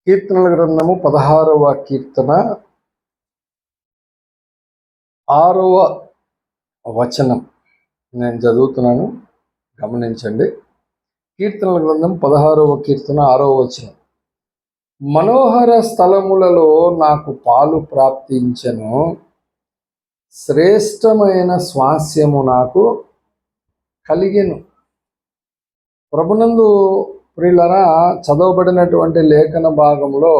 కీర్తనల గ్రంథము 16వ కీర్తన 6వ వచనం నేను చదువుతున్నాను, గమనించండి. కీర్తనల గ్రంథం 16వ కీర్తన 6వ వచనం. మనోహర స్థలములలో నాకు పాలు ప్రాప్తించెను, శ్రేష్టమైన స్వాస్యము నాకు కలిగెను. ప్రభునందు ప్రియులరా, చదవబడినటువంటి లేఖన భాగంలో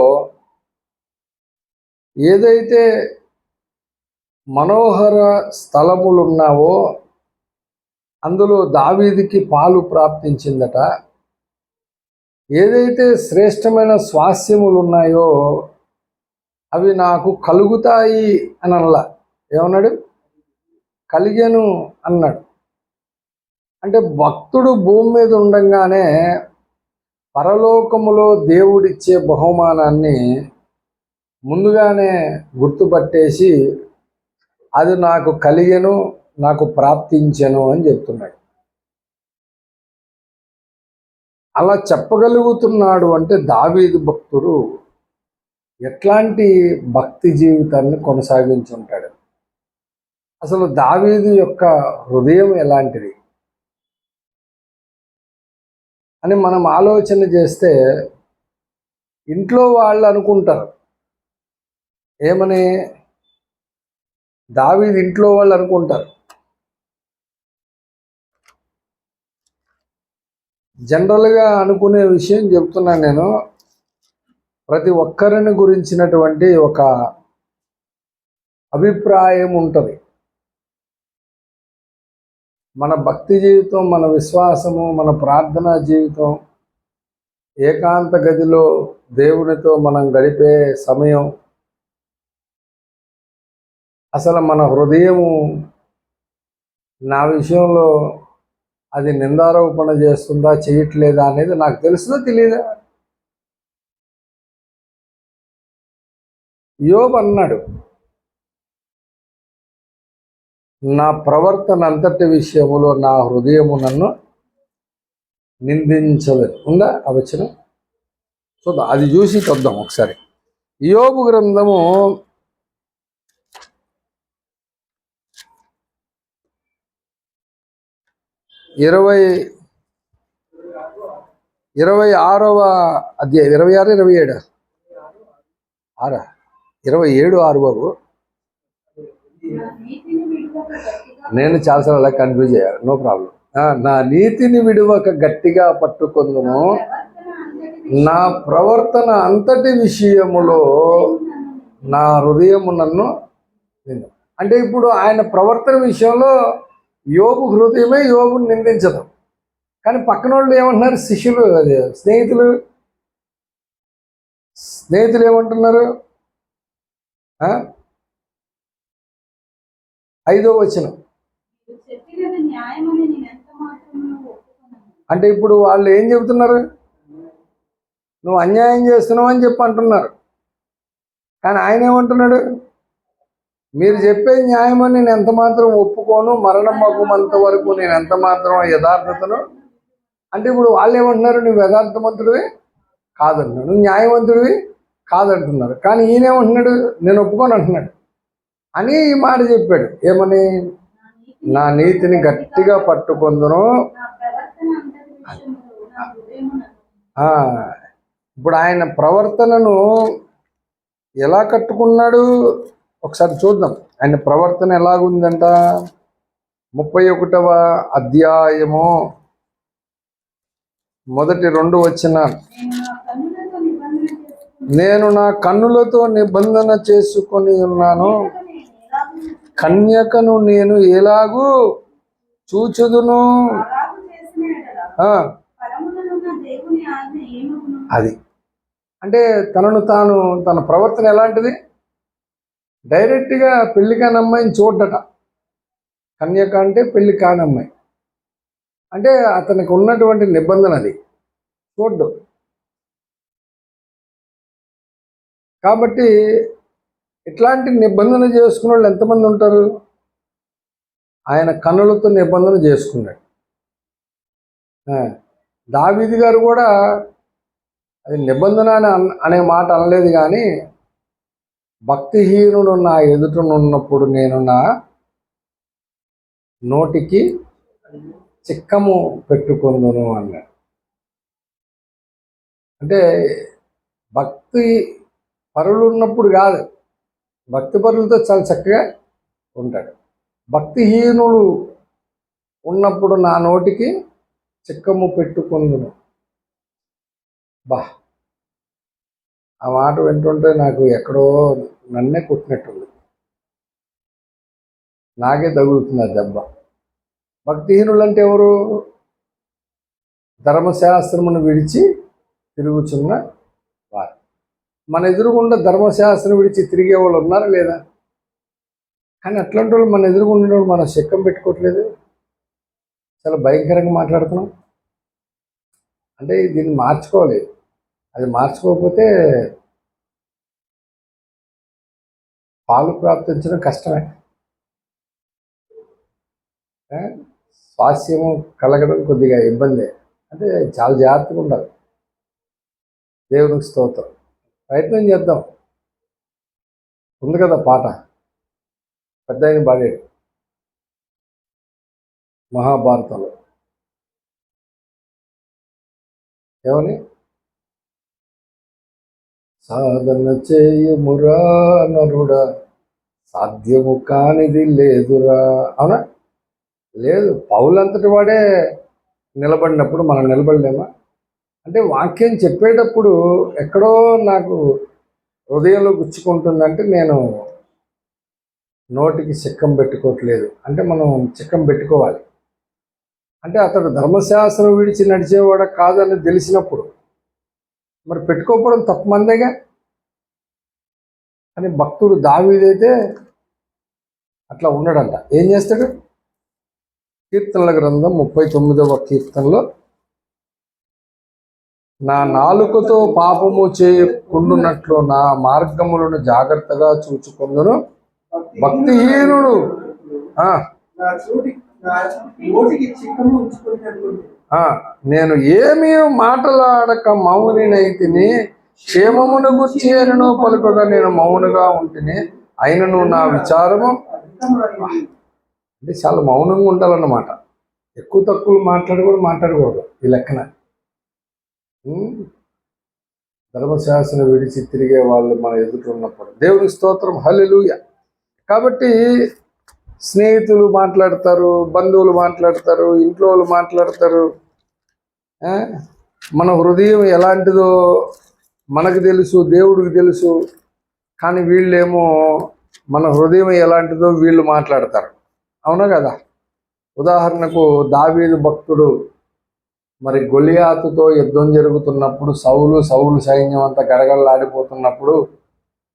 ఏదైతే మనోహర స్థలములున్నావో అందులో దావీదుకి పాలు ప్రాప్తించిందట. ఏదైతే శ్రేష్టమైన స్వాస్యములు ఉన్నాయో అవి నాకు కలుగుతాయి అని అనలా. ఏమన్నాడు? కలిగెను అన్నాడు. అంటే భక్తుడు భూమి మీద ఉండంగానే పరలోకములో దేవుడిచ్చే బహుమానాన్ని ముందుగానే గుర్తుపట్టేసి అది నాకు కలిగెను, నాకు ప్రాప్తించెను అని చెప్తున్నాడు. అలా చెప్పగలుగుతున్నాడు అంటే దావీదు భక్తుడు ఎట్లాంటి భక్తి జీవితాన్ని కొనసాగించుంటాడు. అసలు దావీదు యొక్క హృదయం ఎలాంటిది అని మనం ఆలోచన చేస్తే ఇంట్లో వాళ్ళు అనుకుంటారు. ఏమని? దావీదు ఇంట్లో వాళ్ళు అనుకుంటారు. జనరల్గా అనుకునే విషయం చెప్తున్నాను నేను. ప్రతి ఒక్కరిని గురించినటువంటి ఒక అభిప్రాయం ఉంటుంది. మన భక్తి జీవితం, మన విశ్వాసము, మన ప్రార్థనా జీవితం, ఏకాంత గదిలో దేవునితో మనం గడిపే సమయం, అసలు మన హృదయము నా విషయంలో అది నిందారోపణ చేస్తుందా, చేయట్లేదా అనేది నాకు తెలుసుదో తెలియదా? యోబు అన్నాడు, నా ప్రవర్తన అంతటి విషయములో నా హృదయము నన్ను నిందించలేదు. ఉందా ఆ వచనం? చూద్దాం, అది చూసి చూద్దాం ఒకసారి. యోబు గ్రంథము 26వ అధ్యాయం 26, 27 27 బాబు. నేను చాలాసార్లు అలా కన్ఫ్యూజ్ అయ్యాను. No problem. నా నీతిని విడువక గట్టిగా పట్టుకొందును, నా ప్రవర్తన అంతటి విషయములో నా హృదయము నన్ను నిందు. అంటే ఇప్పుడు ఆయన ప్రవర్తన విషయంలో యోబు హృదయమే యోబుని నిందించదు. కానీ పక్కన వాళ్ళు ఏమంటున్నారు? శిష్యులు, అదే స్నేహితులు ఏమంటున్నారు? 5వ వచనం. అంటే ఇప్పుడు వాళ్ళు ఏం చెబుతున్నారు? నువ్వు అన్యాయం చేస్తున్నావు అని చెప్పి అంటున్నారు. కానీ ఆయన ఏమంటున్నాడు? మీరు చెప్పే న్యాయమని నేను ఎంత మాత్రం ఒప్పుకోను, మరణం మగుమంత వరకు నేను ఎంత మాత్రం యథార్థతను. అంటే ఇప్పుడు వాళ్ళు ఏమంటున్నారు? నువ్వు యథార్థవంతుడివి కాదంటున్నాడు, నువ్వు న్యాయవంతుడివి కాదంటున్నారు. కానీ ఈయనేమంటున్నాడు? నేను ఒప్పుకోను అంటున్నాడు అని ఈ మాట చెప్పాడు. ఏమని? నా నీతిని గట్టిగా పట్టుకొందును. ఇప్పుడు ఆయన ప్రవర్తనను ఎలా కట్టుకున్నాడు ఒకసారి చూద్దాం. ఆయన ప్రవర్తన ఎలాగుందంట? 31వ అధ్యాయము మొదటి 2 వచనాలు. నేను నా కన్నులతో నిబంధన చేసుకొని ఉన్నాను, కన్యకను నేను ఎలాగూ చూచుదును. అది అంటే తన ప్రవర్తన ఎలాంటిది? డైరెక్ట్గా పెళ్లి కాని అమ్మాయిని చూడట. కన్యక అంటే పెళ్లి కాని అమ్మాయి. అంటే అతనికి ఉన్నటువంటి నిబంధన అది, చూడ్డు. కాబట్టి ఇట్లాంటి నిబంధన చేసుకున్న వాళ్ళు ఎంతమంది ఉంటారు? ఆయన కన్నులతో నిబంధన చేసుకున్నాడు. దావీదు గారు కూడా అది నిబంధన అనే మాట అనలేదు, కానీ భక్తిహీనుడు నా ఎదుటనున్నప్పుడు నేను నా నోటికి చిక్కము పెట్టుకుందును అన్నాడు. అంటే భక్తి పరులు ఉన్నప్పుడు కాదు, భక్తి పరులతో చాలా చక్కగా ఉంటాడు. భక్తిహీనుడు ఉన్నప్పుడు నా నోటికి చిక్కము పెట్టుకుందును. బా, ఆ మాట వింటుంటే నాకు ఎక్కడో నన్నే కుట్టినట్టుంది, నాకే తగులుతుంది ఆ దెబ్బ. భక్తిహీనులు అంటే ఎవరు? ధర్మశాస్త్రమును విడిచి తిరుగుచున్న వారు. మన ఎదురుగుండా ధర్మశాస్త్రం విడిచి తిరిగే వాళ్ళు ఉన్నారా లేదా? కానీ అట్లాంటి వాళ్ళు మన ఎదురుగుండా మనం శక్కం పెట్టుకోవట్లేదు, చాలా భయంకరంగా మాట్లాడుతున్నాం. అంటే దీన్ని మార్చుకోవాలి. అది మార్చుకోకపోతే పాలు ప్రాప్తించడం కష్టమే, స్వాస్యము కలగడం కొద్దిగా ఇబ్బందే. అంటే చాలా జాగ్రత్తగా ఉండాలి. దేవునికి స్తోత్రం. ప్రయత్నం చేద్దాం. ఉంది కదా పాట, పెద్ద ఆయన పాడాడు మహాభారతంలో. ఏమని? సాధన చేయుమురా నరుడా, సాధ్యము కానిది లేదురా. అవునా? లేదు. పౌలంతటి వాడే నిలబడినప్పుడు మనం నిలబడలేమా? అంటే వాక్యం చెప్పేటప్పుడు ఎక్కడో నాకు హృదయంలో గుచ్చుకుంటుందంటే నేను నోటికి చిక్కం పెట్టుకోవట్లేదు. అంటే మనం చిక్కం పెట్టుకోవాలి. అంటే అతడు ధర్మశాస్త్రం విడిచి నడిచేవాడ కాదని తెలిసినప్పుడు మరి పెట్టుకోకపోవడం తప్పు మందేగా. అని భక్తుడు దావీదైతే అట్లా ఉండడంట. ఏం చేస్తాడు? కీర్తనల గ్రంథం 39వ కీర్తనలో, నా నాలుకతో పాపము చేయకుండునట్లు నా మార్గములను జాగ్రత్తగా చూచుకుందును. భక్తిహీనుడు నేను ఏమీ మాటలాడక మౌనినైతిని, క్షేమమును గుర్చి అయినను పలుకగా నేను మౌనుగా ఉంటిని, అయినను నా విచారము. అంటే చాలా మౌనంగా ఉండాలన్నమాట. ఎక్కువ తక్కువ మాట్లాడకూడదు ఈ లెక్కన. ధర్మశాస్త్రం విడిచి తిరిగే వాళ్ళు మన ఎదుట ఉన్నప్పుడు దేవుని స్తోత్రం, హల్లెలూయా. కాబట్టి స్నేహితులు మాట్లాడతారు, బంధువులు మాట్లాడతారు, ఇంట్లో వాళ్ళు మాట్లాడతారు. మన హృదయం ఎలాంటిదో మనకు తెలుసు, దేవుడికి తెలుసు. కానీ వీళ్ళేమో మన హృదయం ఎలాంటిదో వీళ్ళు మాట్లాడతారు. అవునా కదా? ఉదాహరణకు దావీదు భక్తుడు మరి గొలియాతుతో యుద్ధం జరుగుతున్నప్పుడు సౌలు సైన్యం అంతా గడగడలాడిపోతున్నప్పుడు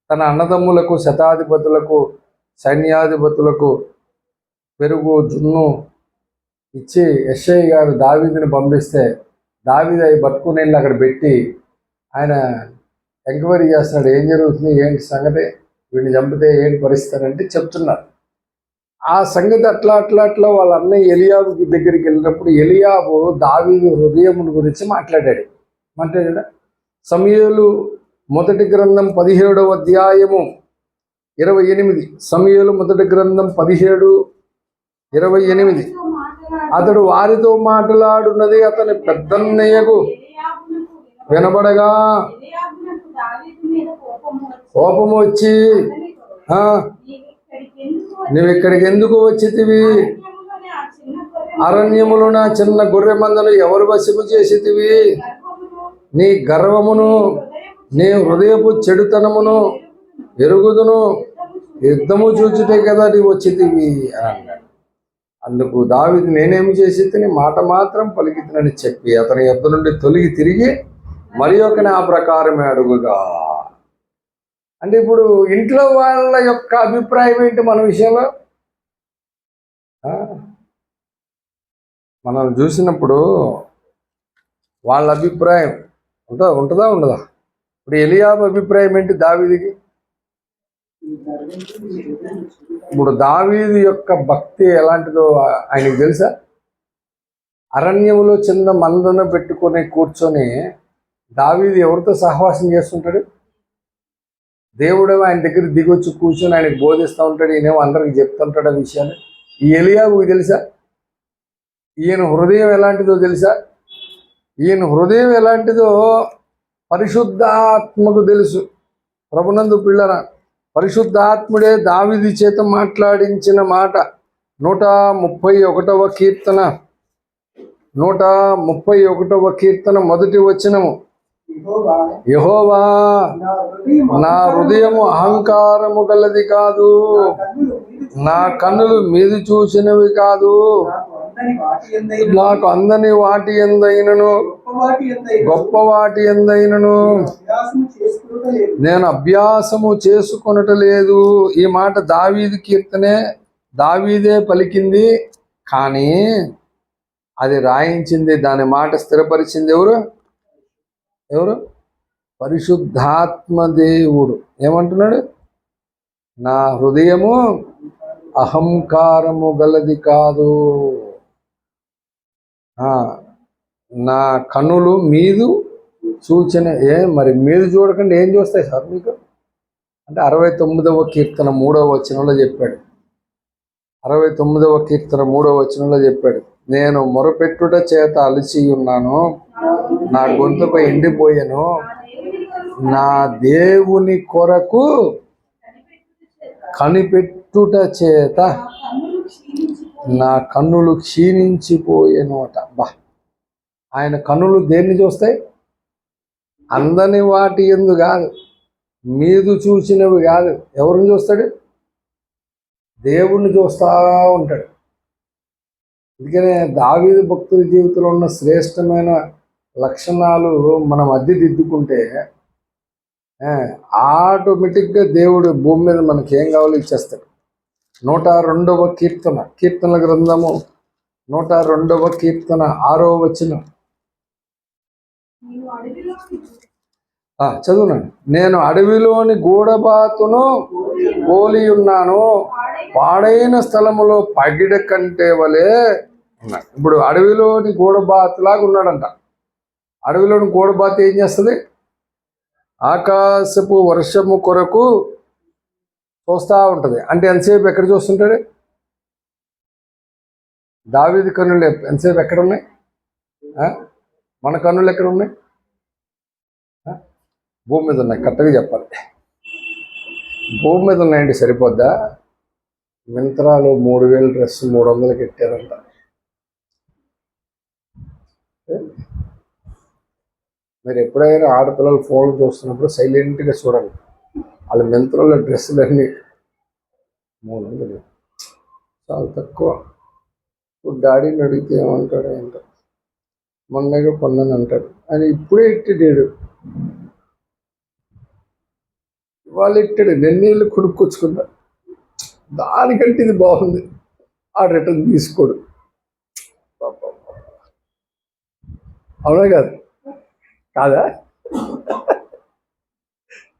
తన అన్నదమ్ములకు, శతాధిపతులకు, సైన్యాధిపతులకు పెరుగు, జున్ను ఇచ్చి యెషై గారు దావీదుని పంపిస్తే దావీదు అవి పట్టుకుని వెళ్ళి అక్కడ పెట్టి ఆయన ఎంక్వైరీ చేస్తున్నాడు. ఏం జరుగుతుంది, ఏంటి సంగతి, వీడిని చంపితే ఏంటి పరిస్థితి అంటే చెప్తున్నారు. ఆ సంగతి అట్లా వాళ్ళ అన్నయ్య ఎలియాబు దగ్గరికి వెళ్ళినప్పుడు ఎలియాబు దావీదు హృదయముని గురించి మాట్లాడాడు. సమూయేలు మొదటి గ్రంథం 17వ అధ్యాయము 28. సమూయేలు మొదటి గ్రంథం 17:28. అతడు వారితో మాట్లాడున్నది అతని పెద్దన్నయ్యకు వినబడగా కోపము వచ్చి, నువ్వు ఇక్కడికి ఎందుకు వచ్చితివి? అరణ్యములో నా చిన్న గొర్రె మందను ఎవరు వశము చేసితివి? నీ గర్వమును నీ హృదయపు చెడుతనమును ఎరుగుదును, యుద్ధము చూచుటే కదా నీ వచ్చితివి అన్నాడు. అందుకు దావీదు, నేనేమి చేసి తిని మాట మాత్రం పలికితనని చెప్పి అతని యొద్ద నుండి తొలగి తిరిగి మరి ఒకని ఆ ప్రకారమే అడుగుగా. అంటే ఇప్పుడు ఇంట్లో వాళ్ళ యొక్క అభిప్రాయం ఏంటి మన విషయంలో? మనం చూసినప్పుడు వాళ్ళ అభిప్రాయం ఉంటుందా ఉండదా? ఇప్పుడు ఎలియాబు అభిప్రాయం ఏంటి దావీదుకి? ఇప్పుడు దావీదు యొక్క భక్తి ఎలాంటిదో ఆయనకు తెలుసా? అరణ్యములో చిన్న మందను పెట్టుకొని కూర్చొని దావీదు ఎవరితో సహవాసం చేస్తుంటాడు? దేవుడేమో ఆయన దగ్గర దిగొచ్చి కూర్చొని ఆయనకు బోధిస్తూ ఉంటాడు, ఈయనేమో అందరికి చెప్తుంటాడు ఆ విషయాలు. ఈ ఎలియాబుకు తెలుసా ఈయన హృదయం ఎలాంటిదో తెలుసా? ఈయన హృదయం ఎలాంటిదో పరిశుద్ధాత్మకు తెలుసు. ప్రభునందు పిల్లరా, పరిశుద్ధాత్ముడే దావీదు చేత మాట్లాడించిన మాట 131వ కీర్తన 131వ కీర్తన మొదటి వచనము. యెహోవా నా హృదయము అహంకారము గలది కాదు, నా కన్నులు మీది చూసినవి కాదు, నాకు అందని వాటి ఎందైనను గొప్ప వాటి ఎందైనను నేను అభ్యాసము చేసుకొనటలేదు. ఈ మాట దావీదు కీర్తనే, దావీదే పలికింది. కానీ అది రాయించింది, దాని మాట స్థిరపరిచింది ఎవరు? పరిశుద్ధాత్మ దేవుడు. ఏమంటున్నాడు? నా హృదయము అహంకారము గలది కాదు, నా కన్నులు మీదు సూచన. మరి మీదు చూడకుండా ఏం చూస్తాయి సార్ మీకు అంటే 69వ కీర్తన 3వ వచనంలో చెప్పాడు. 69వ కీర్తన 3వ వచనంలో చెప్పాడు, నేను మొరపెట్టుట చేత అలసి ఉన్నాను, నా గొంతుపై ఎండిపోయాను, నా దేవుని కొరకు కనిపెట్టుట చేత నా కన్నులు క్షీణించిపోయాను అట. ఆయన కన్నులు దేన్ని చూస్తాయి? అందని వాటి ఎందు కాదు, మీదు చూసినవి కాదు. ఎవరిని చూస్తాడు? దేవుణ్ణి చూస్తూ ఉంటాడు. అందుకనే దావీదు భక్తుల జీవితంలో ఉన్న శ్రేష్టమైన లక్షణాలు మనం అద్దెదిద్దుకుంటే ఆటోమేటిక్గా దేవుడు భూమి మీద మనకి ఏం కావాలో ఇచ్చేస్తాడు. 102వ కీర్తన, కీర్తనల గ్రంథము 102వ కీర్తన 6వ వచనం చదువునండి. నేను అడవిలోని గూడబాతును పోలి ఉన్నాను, పాడైన స్థలములో పగిడ కంటే వలె ఉన్నాడు. ఇప్పుడు అడవిలోని గూడబాతులాగా ఉన్నాడంట. అడవిలోని గూడబాతు ఏం చేస్తుంది? ఆకాశపు వర్షము కొరకు చూస్తూ ఉంటుంది. అంటే ఎంతసేపు ఎక్కడ చూస్తుంటాడు? దావీదు కన్నులు ఎంతసేపు ఎక్కడ ఉన్నాయి? మన కన్నులు ఎక్కడ ఉన్నాయి? భూమి మీద ఉన్నాయి. కరెక్ట్గా చెప్పాలి, భూమి మీద ఉన్నాయండి. సరిపోద్దా? మింత్రాలు 3000 డ్రెస్ 300కి పెట్టారంట. మీరు ఎప్పుడైనా ఆడపిల్లలు ఫోన్లు చూస్తున్నప్పుడు సైలెంట్గా చూడండి. వాళ్ళ మింత్రాల డ్రెస్సులన్నీ 300 చాలా తక్కువ. డాడీని అడిగితే ఏమంటాడు? ఏంటో మొన్నగా కొన్నాను అంటాడు. ఆయన ఇప్పుడే ఇట్టాడు, వాళ్ళు ఇట్టాడు, నెన్నీళ్ళు కొనుక్కొచ్చుకున్నా, దానికంటే ఇది బాగుంది, ఆ రిటర్న్ తీసుకోడు. అవునా కాదా?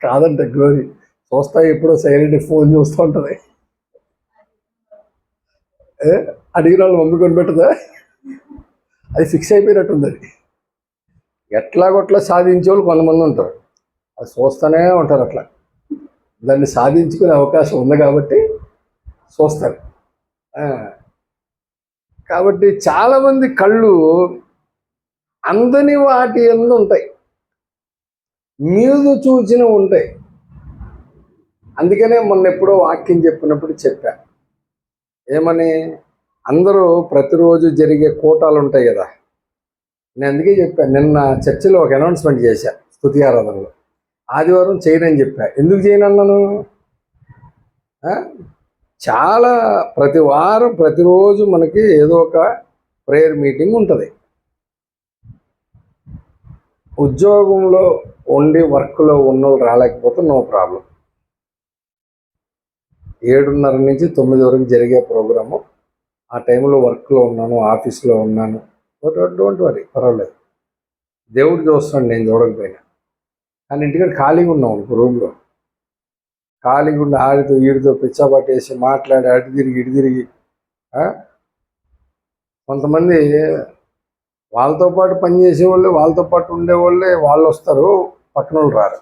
కాదంట గ్లోరీ. చూస్తా ఎప్పుడో సైలెంట్ ఫోన్ చూస్తూ ఉంటుంది. అడిగిన వాళ్ళు మమ్మీ కొనిపెట్టదా? అది ఫిక్స్ అయిపోయినట్టుంది. అది ఎట్లాగొట్లా సాధించే వాళ్ళు కొంతమంది ఉంటారు, అది చూస్తూనే ఉంటారు. అట్లా దాన్ని సాధించుకునే అవకాశం ఉంది కాబట్టి చూస్తారు. కాబట్టి చాలామంది కళ్ళు అందని వాటి ఎందు ఉంటాయి, మీదు చూచినవి ఉంటాయి. అందుకనే మొన్న ఎప్పుడో వాక్యం చెప్పినప్పుడు చెప్పా, ఏమని? అందరూ ప్రతిరోజు జరిగే కూటాలు ఉంటాయి కదా. నేను అందుకే చెప్పాను, నిన్న చర్చిలో ఒక అనౌన్స్మెంట్ చేశా స్తుతి ఆరాధనలో, ఆదివారం చేయనని చెప్పా. ఎందుకు చేయనన్నాను? చాలా ప్రతి వారం ప్రతిరోజు మనకి ఏదో ఒక ప్రేయర్ మీటింగ్ ఉంటుంది. ఉద్యోగంలో ఉండి వర్క్లో ఉన్నోళ్ళు రాలేకపోతే నో ప్రాబ్లం. 7:30 నుంచి 9 వరకు జరిగే ప్రోగ్రాము. ఆ టైంలో వర్క్లో ఉన్నాను, ఆఫీస్లో ఉన్నాను, డోంట్ వరీ, పర్వాలేదు. దేవుడు చూస్తున్నాడు, నేను చూడకపోయినా. కానీ ఇంటికాడ ఖాళీగా ఉన్నాం రూమ్లో, ఖాళీగా ఉండి ఆడితో ఈడితో పిచ్చాపట్టేసి మాట్లాడి అటు తిరిగి ఇటు తిరిగి. కొంతమంది వాళ్ళతో పాటు పనిచేసే వాళ్ళే, వాళ్ళతో పాటు ఉండేవాళ్ళే వాళ్ళు వస్తారు, పక్కన వాళ్ళు రారు.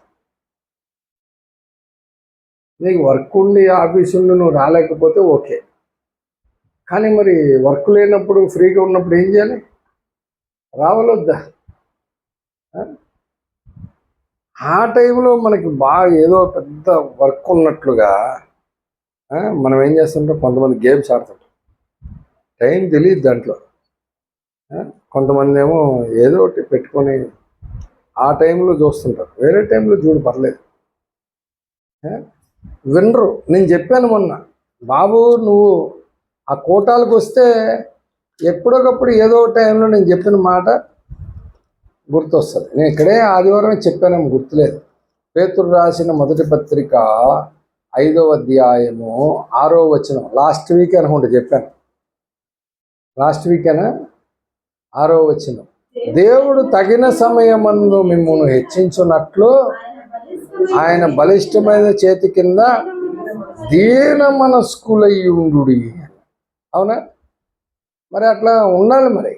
నీకు వర్క్ ఉండి ఆఫీస్ ఉండి నువ్వు రాలేకపోతే ఓకే, కానీ మరి వర్క్ లేనప్పుడు ఫ్రీగా ఉన్నప్పుడు ఏం చేయాలి? రావాలొద్దా? ఆ టైంలో మనకి బాగా ఏదో పెద్ద వర్క్ ఉన్నట్లుగా మనం ఏం చేస్తుంటాం, కొంతమంది గేమ్స్ ఆడుతుంటాం, టైం తెలియదు దాంట్లో. కొంతమంది ఏమో ఏదో ఒకటి పెట్టుకొని ఆ టైంలో చూస్తుంటారు, వేరే టైంలో చూడు పర్లేదు. వినరు. నేను చెప్పాను మొన్న, బాబు నువ్వు ఆ కోటాలకు వస్తే ఎప్పుడొకప్పుడు ఏదో టైంలో నేను చెప్పిన మాట గుర్తొస్తుంది. నేను ఇక్కడే ఆదివారం చెప్పానేమో గుర్తులేదు. పేతురు రాసిన మొదటి పత్రిక 5వ అధ్యాయము 6వ వచనం, లాస్ట్ వీక్ అనుకుంటే చెప్పాను, లాస్ట్ వీకేనా, 6వ వచనం, దేవుడు తగిన సమయమందు మిమ్మల్ని హెచ్చించున్నట్లు ఆయన బలిష్టమైన చేతి కింద దీన మనస్కులయ్యుండు. అవునా? మరి అట్లా ఉండాలి. మరి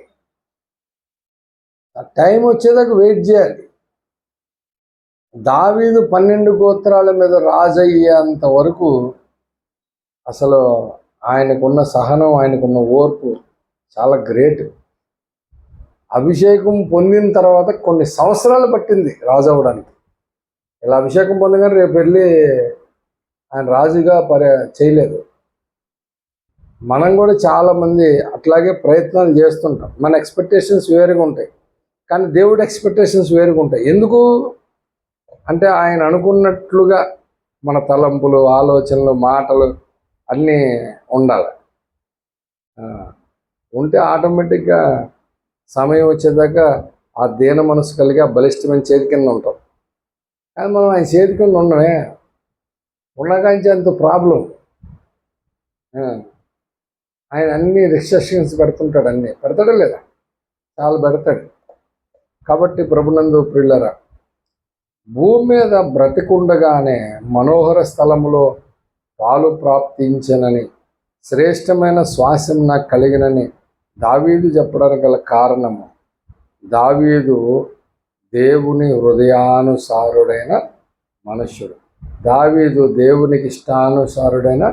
ఆ టైం వచ్చేదాకా వెయిట్ చేయాలి. దావీదు 12 గోత్రాల మీద రాజు అయ్యేంత వరకు అసలు ఆయనకున్న సహనం, ఆయనకున్న ఓర్పు చాలా గ్రేట్. అభిషేకం పొందిన తర్వాత కొన్ని సంవత్సరాలు పట్టింది రాజు అవ్వడానికి. ఇలా అభిషేకం పొందగానే రేపు వెళ్ళి ఆయన రాజుగా చేయలేదు. మనం కూడా చాలామంది అట్లాగే ప్రయత్నాలు చేస్తుంటాం. మన ఎక్స్పెక్టేషన్స్ వేరుగా ఉంటాయి, కానీ దేవుడి ఎక్స్పెక్టేషన్స్ వేరుగా ఉంటాయి. ఎందుకు అంటే ఆయన అనుకున్నట్లుగా మన తలంపులు, ఆలోచనలు, మాటలు అన్నీ ఉండాలి. ఉంటే ఆటోమేటిక్గా సమయం వచ్చేదాకా ఆ దీన మనసు కలిగి ఆ బలిష్టమైన చేతి కింద ఉంటాం. కానీ మనం ఆయన చేతి కింద ఉండమే, ఉండగాంచి అంత ప్రాబ్లం. ఆయన అన్ని రిస్ట్రిక్షన్స్ పెడుతుంటాడు, అన్నీ పెడతాడా లేదా? చాలా పెడతాడు. కాబట్టి ప్రభునందు ప్రియులారా, భూమి మీద బ్రతికుండగానే మనోహర స్థలములో పాలు ప్రాప్తించనని, శ్రేష్టమైన శ్వాసం నాకు కలిగినని దావీదు చెప్పడానికి గల కారణము, దావీదు దేవుని హృదయానుసారుడైన మనుష్యుడు. దావీదు దేవునికి ఇష్టానుసారుడైన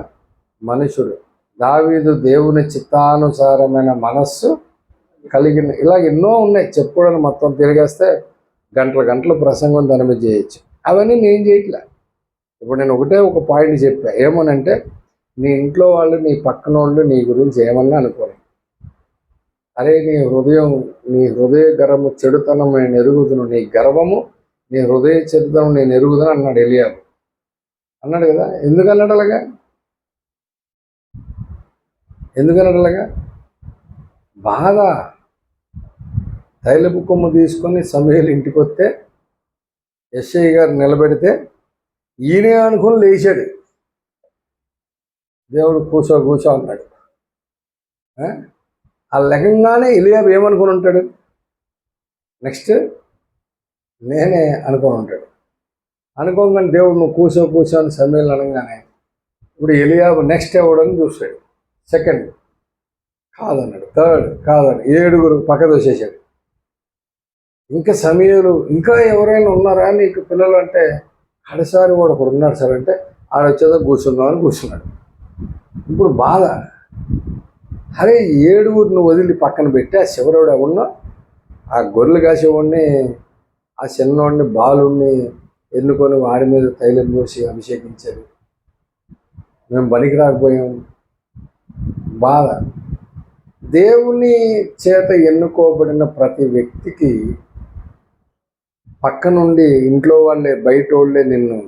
మనుషుడు. దావీదు దేవుని చిత్తానుసారమైన మనస్సు కలిగిన. ఇలా ఎన్నో ఉన్నాయి చెప్పుకోవడానికి. మొత్తం తిరిగేస్తే గంటల గంటల ప్రసంగం దాని మీద చేయొచ్చు. అవన్నీ నేను చేయట్లే. ఇప్పుడు నేను ఒక పాయింట్ చెప్పా, ఏమోనంటే నీ ఇంట్లో వాళ్ళు, నీ పక్కన వాళ్ళు నీ గురించి ఏమన్నా అనుకోని, అరే నీ హృదయ గర్వము చెడుతనం నేను ఎరుగుదును, నీ గర్వము నీ హృదయ చెడుతనం నేను ఎరుగుదును అన్నాడు ఎలియాబు. అన్నాడు కదా. ఎందుకన్నాడు అలాగా? బాధ. తైలపు కొమ్ము తీసుకొని సమూయేలు ఇంటికి వస్తే యెష్షయి గారు నిలబెడితే ఈయనే అనుకుని లేచాడు. దేవుడు కూర్చో అన్నాడు. ఆ లెగంగానే ఎలియాబు ఏమనుకుని ఉంటాడు? నెక్స్ట్ నేనే అనుకొని ఉంటాడు. అనుకోగానే దేవుడు నువ్వు కూర్చో అని సమూయేలు అనగానే ఇప్పుడు ఎలియాబు నెక్స్ట్ ఎవడని చూస్తాడు. సెకండ్ కాదన్నాడు, థర్డ్ కాదన్నాడు, 7 పక్క దోసేసాడు. ఇంకా సమూయేలు ఇంకా ఎవరైనా ఉన్నారా నీకు పిల్లలు అంటే, ఆడసారి వాడు ఒకడు ఉన్నాడు సార్ అంటే, ఆడొచ్చేదో కూర్చుందామని కూర్చున్నాడు. ఇప్పుడు బాధ, అరే 7 వదిలి పక్కన పెట్టి ఆ శివరుడు ఎవడన్నా, ఆ గొర్రెలు కాసేవాడిని, ఆ చిన్నవాడిని బాలుడిని ఎన్నుకొని వాడి మీద తైలం పోసి అభిషేకించారు. మేము పనికి రాకపోయాం. బాధ. దేవుని చేత ఎన్నుకోబడిన ప్రతి వ్యక్తికి పక్క నుండి ఇంట్లో వాళ్ళే, బయట వాళ్ళే నిన్ను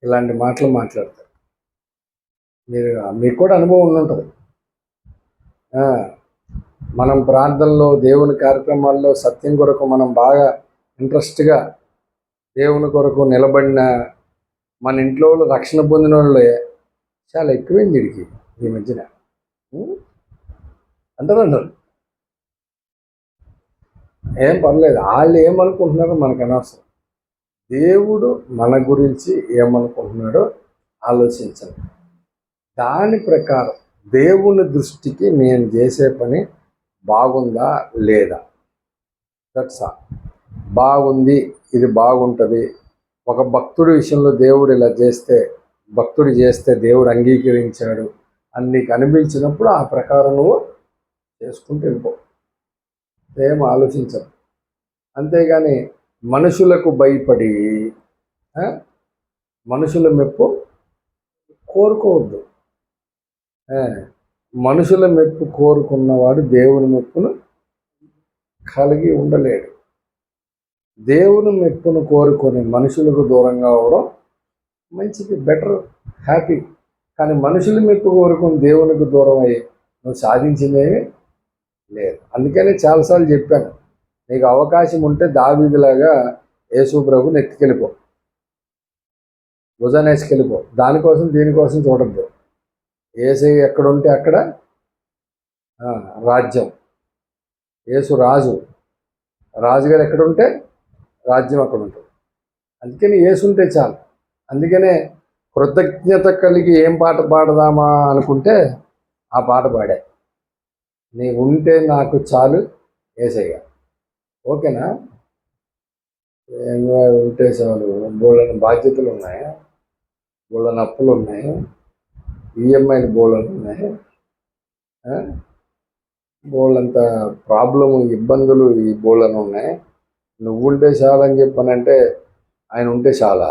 ఇలాంటి మాటలు మాట్లాడతారు. మీకు కూడా అనుభవం ఉండుంటుంది. మనం ప్రార్థనలో, దేవుని కార్యక్రమాల్లో సత్యం కొరకు మనం బాగా ఇంట్రెస్ట్గా దేవుని కొరకు నిలబడిన మన ఇంట్లో వాళ్ళు, రక్షణ పొందిన వాళ్ళే చాలా ఎక్కువైంది వీడికి ఈ మధ్యన అంటారు. ఏం పర్లేదు, వాళ్ళు ఏమనుకుంటున్నారో మనకు అనవసరం. దేవుడు మన గురించి ఏమనుకుంటున్నాడో ఆలోచించండి. దాని ప్రకారం దేవుని దృష్టికి నేను చేసే పని బాగుందా లేదా, దట్స్ ఆల్. బాగుంది, ఇది బాగుంటుంది. ఒక భక్తుడి విషయంలో దేవుడు ఇలా చేస్తే, భక్తుడు చేస్తే దేవుడు అంగీకరించాడు అని నీకు అనిపించినప్పుడు ఆ ప్రకారం నువ్వు చేసుకుంటూ వెళ్ళిపో, ఏం ఆలోచించదు. అంతేగాని మనుషులకు భయపడి మనుషుల మెప్పు కోరుకోవద్దు. మనుషుల మెప్పు కోరుకున్నవాడు దేవుని మెప్పును కలిగి ఉండలేడు. దేవుని మెప్పును కోరుకొని మనుషులకు దూరంగా అవడం మంచిది, బెటర్, హ్యాపీ. కానీ మనుషుల మెప్పు కోరుకొని దేవునికి దూరం అయ్యి నువ్వు సాధించిందేమీ లేదు. అందుకనే చాలాసార్లు చెప్పాను, నీకు అవకాశం ఉంటే దావీదులాగా యేసు ప్రభుని ఎత్తుకెళ్ళిపో, భుజానేసుకెళ్ళిపో. దానికోసం దీనికోసం చూడద్దు. యేసు ఎక్కడుంటే అక్కడ రాజ్యం. యేసు రాజు, రాజుగారు ఎక్కడుంటే రాజ్యం అక్కడ ఉంటుంది. అందుకని యేసు ఉంటే చాలు. అందుకనే కృతజ్ఞత కలిగి ఏం పాట పాడదామా అనుకుంటే ఆ పాట పాడా. నీ ఉంటే నాకు చాలు యేసయ్య. ఓకేనా? ఉంటే చాలు. బోళ్ళని బాధ్యతలు ఉన్నాయి, బోళ్ళని అప్పులు ఉన్నాయి, ఈఎంఐలు బోళ్ళని ఉన్నాయి, బోళ్ళంత ప్రాబ్లము, ఇబ్బందులు ఈ బోళ్ళని ఉన్నాయి. నువ్వుంటే చాలు అని చెప్పానంటే ఆయన ఉంటే చాలా.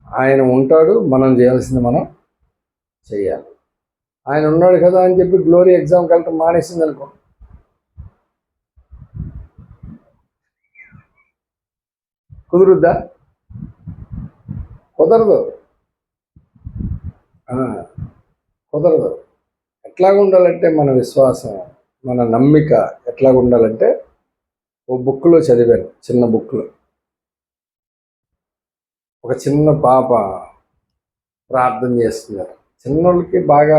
ఆయన ఉంటాడు, మనం చేయాల్సింది మనం చెయ్యాలి. ఆయన ఉన్నాడు కదా అని చెప్పి గ్లోరీ ఎగ్జామ్కి వెళ్ళటం మానేసింది అనుకో, కుదురుద్దా? కుదరదు, కుదరదు. ఎట్లాగా ఉండాలంటే మన విశ్వాసం, మన నమ్మిక ఎట్లాగా ఉండాలంటే, ఓ బుక్లో చదివాను, చిన్న బుక్లో ఒక చిన్న పాప ప్రార్థన చేస్తున్నారు. చిన్నోళ్ళకి బాగా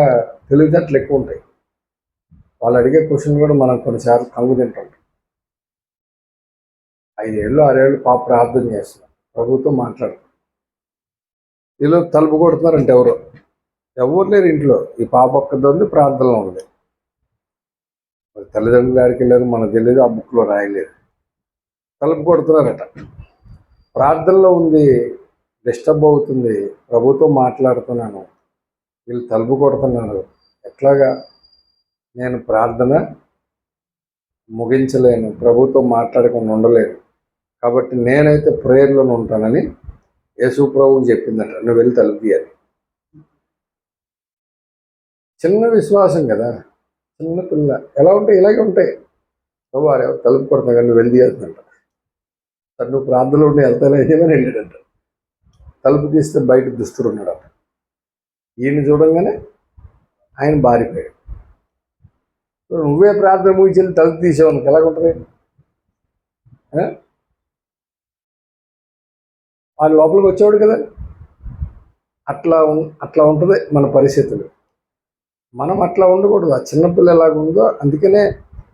తెలివితేటలు ఎక్కువ ఉంటాయి. వాళ్ళు అడిగే క్వశ్చన్ కూడా మనం కొన్నిసార్లు కంగు తింటాం. 5 ఏళ్ళు 6 ఏళ్ళు పాప ప్రార్థన చేస్తున్నారు, ప్రభుతో మాట్లాడుతున్నారు. వీళ్ళు తలుపు కొడుతున్నారంటే ఎవరు లేరు ఇంట్లో. ఈ పాప ఒక్కది ప్రార్థనలో ఉంది. తల్లిదండ్రులు ఆడికి వెళ్ళారు మనకు తెలియదు, ఆ బుక్లో రాయలేదు. తలుపు కొడుతున్నారట, ప్రార్థనలో ఉంది, డిస్టర్బ్ అవుతుంది, ప్రభుతో మాట్లాడుతున్నాను, వీళ్ళు తలుపు కొడుతున్నారు, ఎట్లాగా నేను ప్రార్థన ముగించలేను, ప్రభుతో మాట్లాడకుండా ఉండలేను, కాబట్టి నేనైతే ప్రేయర్లోనే ఉంటానని యేసు ప్రభువు చెప్పిందట, నువ్వు వెళ్ళి తలుపు తీయాలి. చిన్న విశ్వాసం కదా, చిన్న పిల్ల ఎలా ఉంటాయి, ఇలాగే ఉంటాయి. ప్రభు తలుపు కొడతా కానీ నువ్వు వెళ్ళి తీయాల్సిందంట. నువ్వు ప్రార్థనలో ఉండి వెళ్తానేమని వెళ్ళాడంట. తలుపు తీస్తే బయట దుస్తుడు ఉన్నాడట. ఈయన చూడంగానే ఆయన బారిపోయాడు. నువ్వే ప్రార్థన ముగించి తలుపు తీసేవానికి ఎలాగుంటుంది? వాడు లోపలికి వచ్చేవాడు కదా. అట్లా ఉంటుంది మన పరిస్థితులు. మనం అట్లా ఉండకూడదు. ఆ చిన్నపిల్ల ఎలాగుందో అందుకనే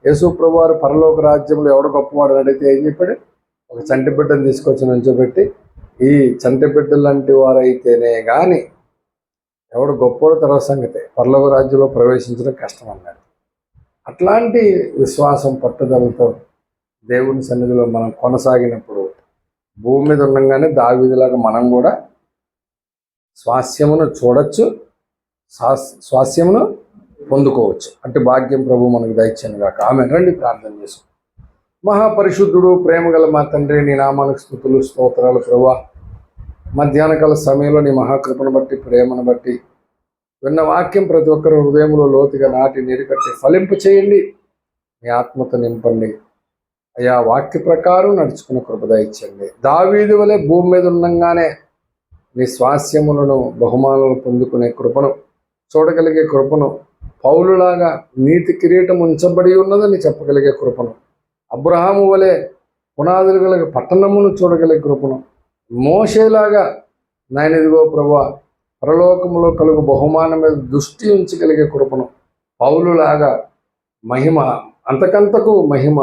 యేసు ప్రభు వారు పరలోక రాజ్యంలో ఎవడ గొప్పవాడు అడిగితే ఏం చెప్పాడు? ఒక చంటి బిడ్డను తీసుకొచ్చి నుంచోబెట్టి, ఈ చంటి బిడ్డలు లాంటి వారైతేనే కానీ ఎవడు గొప్పవాడు తర్వాత సంగతే, పరలోక రాజ్యంలో ప్రవేశించడం కష్టం అన్నాడు. అట్లాంటి విశ్వాసం పట్టుదలతో దేవుని సన్నిధిలో మనం కొనసాగినప్పుడు భూమి మీద ఉండగానే దావీదులాగా మనం కూడా స్వాస్యమును చూడొచ్చు, స్వాస్యమును పొందుకోవచ్చు. అంటే భాగ్యం ప్రభు మనకు దయచేయను గాక. ఆమె రండి ప్రార్థన చేసు. మహాపరిశుద్ధుడు, ప్రేమగల మా తండ్రి, నీ నామానికి స్తుతులు స్తోత్రాలు ప్రభువా. మధ్యాహ్నకాల సమయంలో నీ మహాకృపను బట్టి, ప్రేమను బట్టి విన్న వాక్యం ప్రతి ఒక్కరు హృదయంలో లోతుగా నాటి నీరుకట్టి ఫలింపు చేయండి. మీ ఆత్మతో నింపండి అయ్యా. వాక్య ప్రకారం నడుచుకునే కృప దయచేయండి. దావీదు వలె భూమి మీద ఉండగానే నీ స్వాస్యములను, బహుమానాలను పొందుకునే కృపను, చూడగలిగే కృపను, పౌలులాగా నీతి కిరీటం ఉంచబడి ఉన్నదని చెప్పగలిగే కృపను, అబ్రహాము వలె పునాదులు కలిగే పట్టణమును చూడగలిగే కృపను, మోషేలాగా నాయన ఇదిగో ప్రభువా పరలోకములో కలుగు బహుమానం మీద దృష్టి ఉంచగలిగే కృపను, పౌలులాగా మహిమ అంతకంతకు మహిమ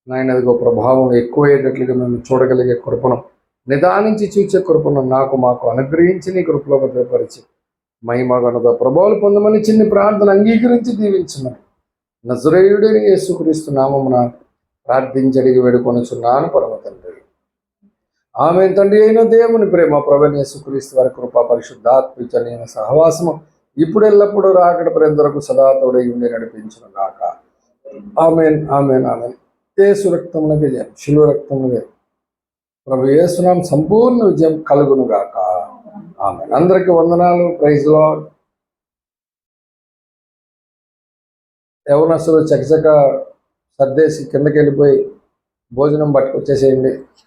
నాయన ఇదిగో ప్రభావం ఎక్కువయ్యేటట్లుగా మేము చూడగలిగే కృపను, నిదానించి చూచే కృపను మాకు అనుగ్రహించి నీ కృపలో భద్రపరిచి మహిమ ఘనత ప్రభావాలు పొందమని చిన్ని ప్రార్థన అంగీకరించి దీవించమని నజరేయుడైన యేసుక్రీస్తు నామమున ప్రార్థించి అడిగి వేడుకొనుచున్నాను పరమ తండ్రి. ఆమె తండ్రి అయిన దేవుని ప్రేమ, ప్రభువైన యేసుక్రీస్తు వారి కృప, పరిశుద్ధాత్మ సహవాసము ఇప్పుడు ఎల్లప్పుడూ రాకడ పర్యంతరకు సదా తోడై ఉండి నడిపించును గాక. Amen, amen, amen. యేసు రక్తమునకు జయం, శిలువ రక్తమునకు జయం. ప్రభు యేసునామ సంపూర్ణ విజయం కలుగును గాక. ఆమెన్. అందరికీ వందనాలు. Praise Lord. యవనస్తులు చకచక సర్దేసి కిందకి వెళ్ళిపోయి భోజనం పట్టుకొచ్చేసేయండి.